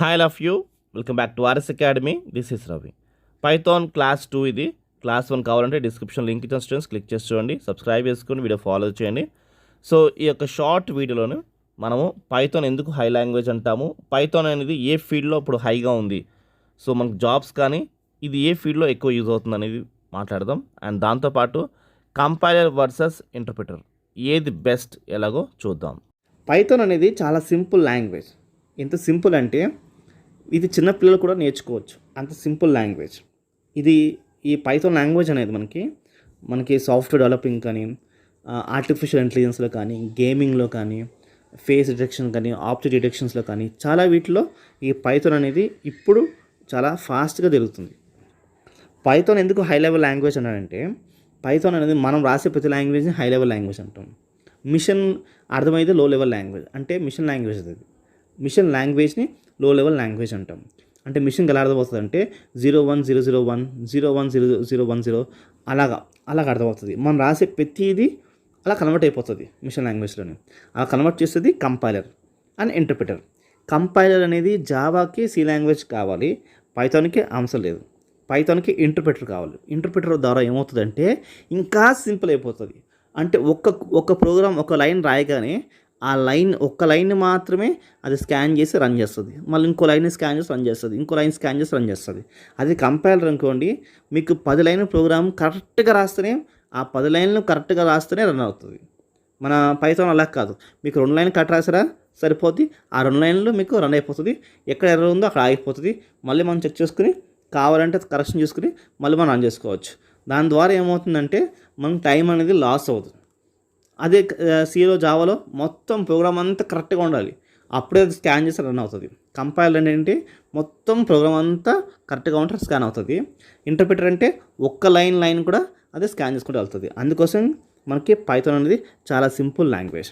Hi love you welcome back to RS academy. This is Ravi. Python class 2 ఇది. Class 1 కావాలంటే description link ఇచ్చిన students click చేసి చూడండి, subscribe చేసుకొని వీడియో ఫాలో చేయండి. సో ఈ యొక్క షార్ట్ వీడియోలోను మనము పైథాన్ ఎందుకు హై లాంగ్వేజ్ అంటాము, పైథాన్ అనేది ఏ ఫీల్డ్లో ఇప్పుడు హైగా ఉంది, సో మనకు జాబ్స్ కానీ ఇది ఏ ఫీల్డ్లో ఎక్కువ యూజ్ అవుతుంది అనేది మాట్లాడదాం. అండ్ దాంతోపాటు కంపైలర్ వర్సెస్ ఇంటర్ప్రిటర్ ఏది బెస్ట్ ఎలాగో చూద్దాం. పైథాన్ అనేది చాలా సింపుల్ లాంగ్వేజ్. ఎంత సింపుల్ అంటే ఇది చిన్నపిల్లలు కూడా నేర్చుకోవచ్చు, అంత సింపుల్ లాంగ్వేజ్ ఇది. ఈ పైథాన్ లాంగ్వేజ్ అనేది మనకి సాఫ్ట్వేర్ డెవలపింగ్ కానీ, ఆర్టిఫిషియల్ ఇంటెలిజెన్స్లో కానీ, గేమింగ్లో కానీ, ఫేస్ డిటెక్షన్ కానీ, ఆబ్జెక్ట్ డిటెక్షన్స్లో కానీ చాలా వీటిలో ఈ పైథాన్ అనేది ఇప్పుడు చాలా ఫాస్ట్గా జరుగుతుంది. పైథాన్ ఎందుకు హై లెవెల్ లాంగ్వేజ్ అన్నాడంటే, పైథాన్ అనేది మనం రాసే ప్రతి లాంగ్వేజ్ని హై లెవెల్ లాంగ్వేజ్ అంటాం. మిషన్ అర్థమైతే లో లెవెల్ లాంగ్వేజ్ అంటే మిషన్ లాంగ్వేజ్. అది మిషన్ లాంగ్వేజ్ని లో లెవెల్ లాంగ్వేజ్ అంటాం. అంటే మిషన్కి ఎలా అర్థమవుతుంది అంటే 010010 010010 అలాగా అర్థమవుతుంది. మనం రాసే ప్రతిదీ అలా కన్వర్ట్ అయిపోతుంది మిషన్ లాంగ్వేజ్లోనే. అలా కన్వర్ట్ చేస్తుంది కంపైలర్ అండ్ ఇంటర్ప్రిటర్. కంపైలర్ అనేది జావాకి సి లాంగ్వేజ్ కావాలి, పైథాన్కి అవసరం లేదు. పైథాన్కి ఇంటర్ప్రిటర్ కావాలి. ఇంటర్ప్రిటర్ ద్వారా ఏమవుతుందంటే ఇంకా సింపుల్ అయిపోతుంది. అంటే ఒక్క ప్రోగ్రామ్ ఒక లైన్ రాయగానే ఆ ఒక్క లైన్ మాత్రమే అది స్కాన్ చేసి రన్ చేస్తుంది. మళ్ళీ ఇంకో లైన్ స్కాన్ చేసి రన్ చేస్తుంది, ఇంకో లైన్ స్కాన్ చేసి రన్ చేస్తుంది. అది కంపైలర్ అనుకోండి, మీకు 10 లైన్ల ప్రోగ్రామ్ కరెక్ట్గా రాస్తేనే, ఆ 10 లైన్లు కరెక్ట్గా రాస్తేనే రన్ అవుతుంది. మన పైథాన్ అలా కాదు, మీకు 2 లైన్లు కట్ రాసారా సరిపోద్ది, ఆ 2 లైన్లు మీకు రన్ అయిపోతుంది. ఎక్కడ ఎర్రర్ ఉందో అక్కడ ఆగిపోతుంది. మళ్ళీ మనం చెక్ చేసుకుని కావాలంటే కరెక్షన్ చేసుకుని మళ్ళీ మనం రన్ చేసుకోవచ్చు. దాని ద్వారా ఏమవుతుందంటే మనకు టైం అనేది లాస్ అవుతుంది. అదే సిలో జావాలో మొత్తం ప్రోగ్రామ్ అంతా కరెక్ట్గా ఉండాలి, అప్పుడే అది స్కాన్ చేసి రన్ అవుతుంది. కంపైలర్ ఏంటి, మొత్తం ప్రోగ్రామ్ అంతా కరెక్ట్గా ఉంటే స్కాన్ అవుతుంది. ఇంటర్ప్రిటర్ అంటే ఒక్క లైన్ కూడా అదే స్కాన్ చేసుకుంటూ వెళ్తుంది. అందుకోసం మనకి పైథాన్ అనేది చాలా సింపుల్ లాంగ్వేజ్.